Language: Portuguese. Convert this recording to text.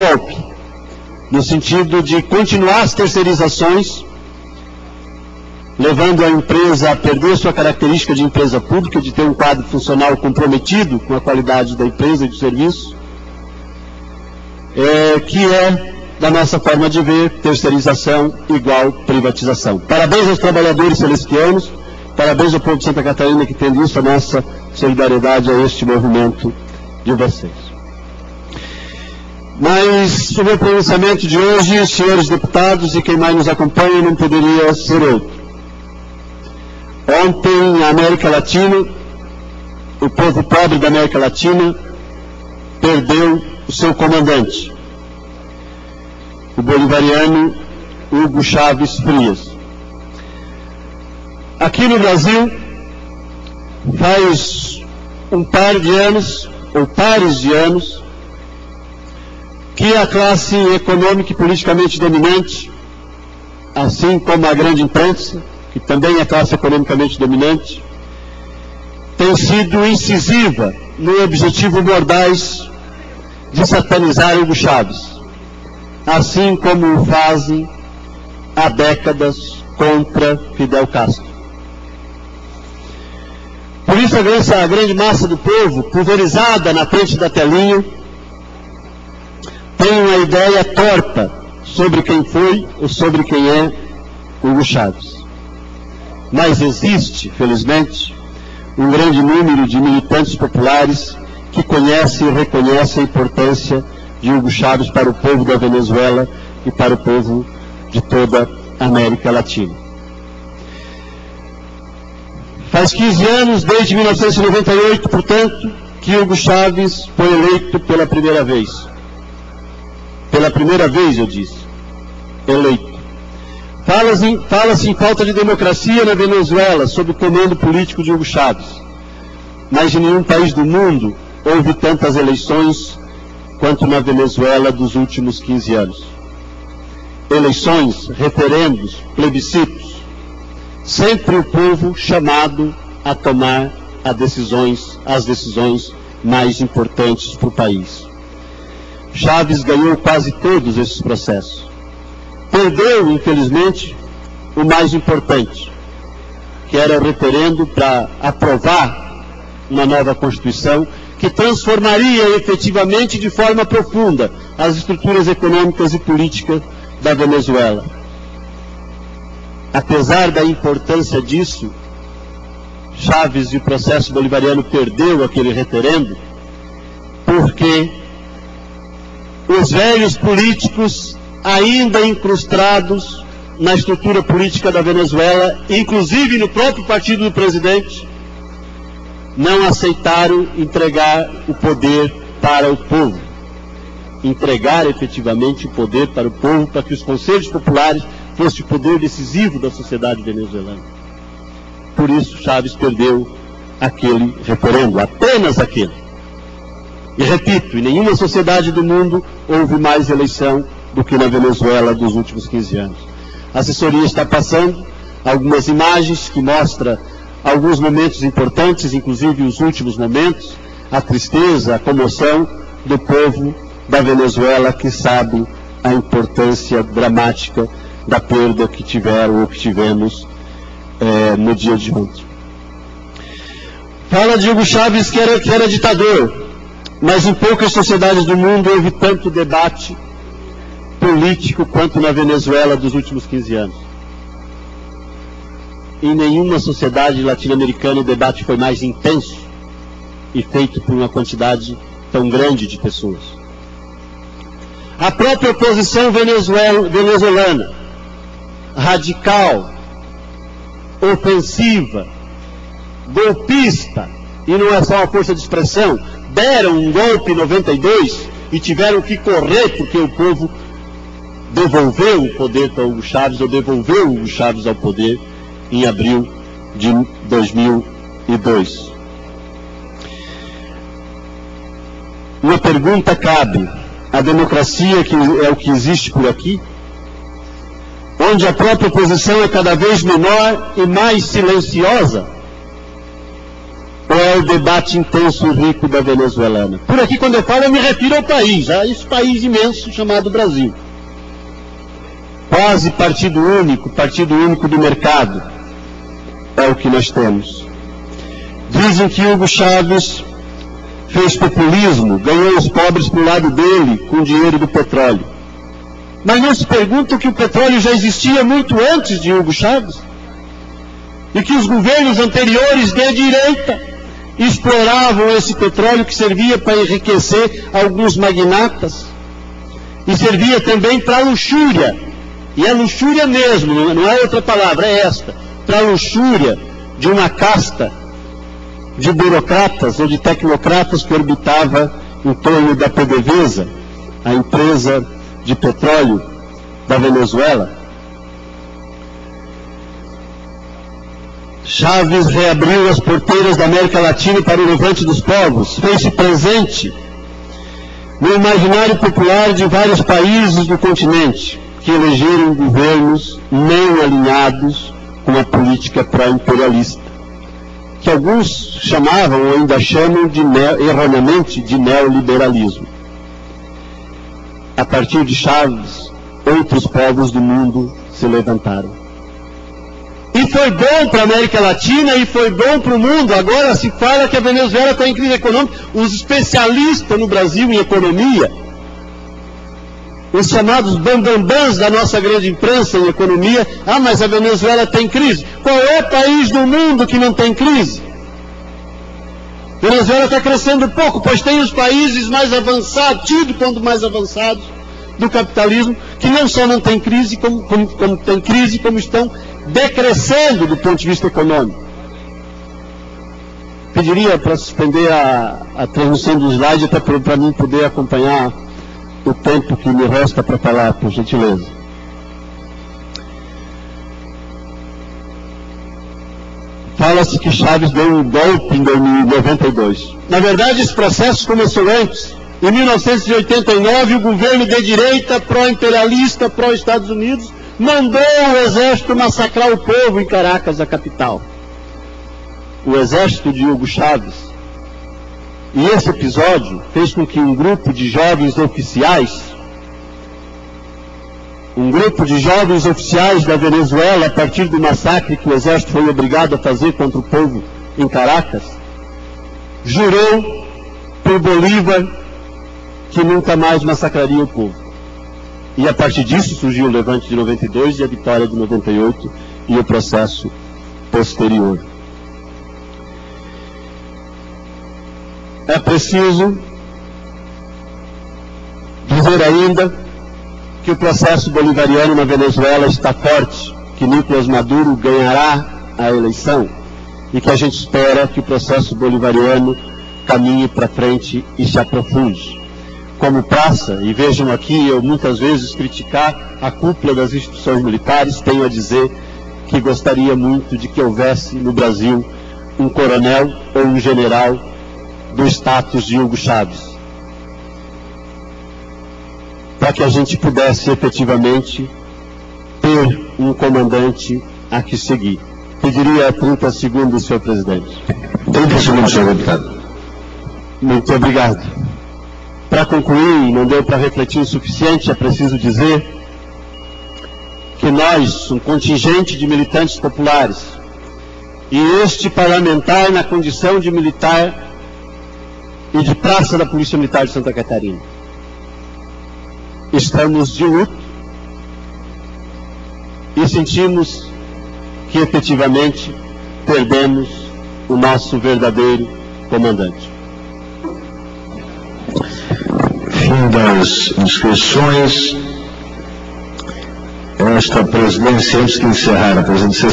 golpe, no sentido de continuar as terceirizações, levando a empresa a perder sua característica de empresa pública, de ter um quadro funcional comprometido com a qualidade da empresa e do serviço, que é, da nossa forma de ver, terceirização igual privatização. Parabéns aos trabalhadores celestianos, parabéns ao povo de Santa Catarina que tem isso, a nossa solidariedade a este movimento de vocês. Mas o meu pronunciamento de hoje, senhores deputados e quem mais nos acompanha, não poderia ser outro. Ontem, a América Latina, o povo pobre da América Latina, perdeu o seu comandante, o bolivariano Hugo Chávez Frías. Aqui no Brasil, faz um par de anos, ou pares de anos, que a classe econômica e politicamente dominante, assim como a grande imprensa, que também é classe economicamente dominante, tem sido incisiva no objetivo mordaz de satanizar Hugo Chávez, assim como o fazem há décadas contra Fidel Castro. Por isso a grande massa do povo, pulverizada na frente da telinha, tem uma ideia torta sobre quem foi ou sobre quem é Hugo Chávez. Mas existe, felizmente, um grande número de militantes populares que conhecem e reconhecem a importância de Hugo Chávez para o povo da Venezuela e para o povo de toda a América Latina. Faz 15 anos, desde 1998, portanto, que Hugo Chávez foi eleito pela primeira vez. Pela primeira vez, eu disse, eleito. Fala-se em falta de democracia na Venezuela, sob o comando político de Hugo Chávez. Mas em nenhum país do mundo houve tantas eleições quanto na Venezuela dos últimos 15 anos. Eleições, referendos, plebiscitos. Sempre o povo chamado a tomar as decisões mais importantes para o país. Chávez ganhou quase todos esses processos. Perdeu, infelizmente, o mais importante, que era o referendo para aprovar uma nova Constituição que transformaria efetivamente de forma profunda as estruturas econômicas e políticas da Venezuela. Apesar da importância disso, Chávez e o processo bolivariano perdeu aquele referendo porque os velhos políticos ainda incrustados na estrutura política da Venezuela, inclusive no próprio partido do presidente, não aceitaram entregar o poder para o povo. Entregar efetivamente o poder para o povo, para que os conselhos populares fossem o poder decisivo da sociedade venezuelana. Por isso, Chávez perdeu aquele referendo, apenas aquele. E repito, em nenhuma sociedade do mundo houve mais eleição do que na Venezuela dos últimos 15 anos. A assessoria está passando algumas imagens que mostram alguns momentos importantes, inclusive os últimos momentos, a tristeza, a comoção do povo da Venezuela, que sabe a importância dramática da perda que tiveram ou que tivemos no dia de ontem. Fala de Hugo Chávez que era ditador, mas em poucas sociedades do mundo houve tanto debate político quanto na Venezuela dos últimos 15 anos. Em nenhuma sociedade latino-americana o debate foi mais intenso e feito por uma quantidade tão grande de pessoas. A própria oposição venezuelana, radical, ofensiva, golpista, e não é só uma força de expressão, deram um golpe em 92 e tiveram que correr porque o povo devolveu o poder para Hugo Chávez, ou devolveu Hugo Chávez ao poder em abril de 2002. Uma pergunta cabe: a democracia que é o que existe por aqui, onde a própria oposição é cada vez menor e mais silenciosa, ou é o debate intenso e rico da venezuelana. Por aqui, quando eu falo, eu me refiro ao país, a esse país imenso chamado Brasil. Quase partido único do mercado, é o que nós temos. Dizem que Hugo Chávez fez populismo, ganhou os pobres para o lado dele com o dinheiro do petróleo. Mas não se perguntam que o petróleo já existia muito antes de Hugo Chávez? E que os governos anteriores de direita exploravam esse petróleo que servia para enriquecer alguns magnatas e servia também para a luxúria. E é luxúria mesmo, não é outra palavra, é esta. Para a luxúria de uma casta de burocratas ou de tecnocratas que orbitava em torno da PDVSA, a empresa de petróleo da Venezuela. Chávez reabriu as porteiras da América Latina para o levante dos povos, fez-se presente no imaginário popular de vários países do continente que elegeram governos não alinhados com a política pró-imperialista, que alguns chamavam ou ainda chamam erroneamente de neoliberalismo. A partir de Chávez, outros povos do mundo se levantaram. E foi bom para a América Latina e foi bom para o mundo. Agora se fala que a Venezuela está em crise econômica. Os especialistas no Brasil em economia, os chamados bambambãs da nossa grande imprensa em economia, mas a Venezuela tem crise. Qual é o país do mundo que não tem crise? A Venezuela está crescendo pouco, pois tem os países mais avançados, tido quanto mais avançados do capitalismo, que não só não tem crise, como tem crise, como estão decrescendo do ponto de vista econômico. Pediria para suspender a transmissão do slide até para mim poder acompanhar o tempo que me resta para falar, por gentileza. Fala-se que Chávez deu um golpe em 92. Na verdade, esse processo começou antes. Em 1989, o governo de direita, pró-imperialista, pró-Estados Unidos, mandou o exército massacrar o povo em Caracas, a capital. O exército de Hugo Chávez. E esse episódio fez com que um grupo de jovens oficiais da Venezuela, a partir do massacre que o exército foi obrigado a fazer contra o povo em Caracas, jurou por Bolívar que nunca mais massacraria o povo. E a partir disso surgiu o levante de 92 e a vitória de 98 e o processo posterior. É preciso dizer ainda que o processo bolivariano na Venezuela está forte, que Nicolás Maduro ganhará a eleição e que a gente espera que o processo bolivariano caminhe para frente e se aprofunde. Como praça, e vejam aqui, eu muitas vezes criticar a cúpula das instituições militares, tenho a dizer que gostaria muito de que houvesse no Brasil um coronel ou um general do status de Hugo Chávez, para que a gente pudesse efetivamente ter um comandante a que seguir. Pediria 30 segundos, senhor presidente. 30 segundos, senhor deputado. Muito obrigado. Para concluir, não deu para refletir o suficiente, é preciso dizer que nós, um contingente de militantes populares, e este parlamentar na condição de militar e de praça da Polícia Militar de Santa Catarina, estamos de luto e sentimos que efetivamente perdemos o nosso verdadeiro comandante. Fim das inscrições. Esta presidência, antes de encerrar a presidência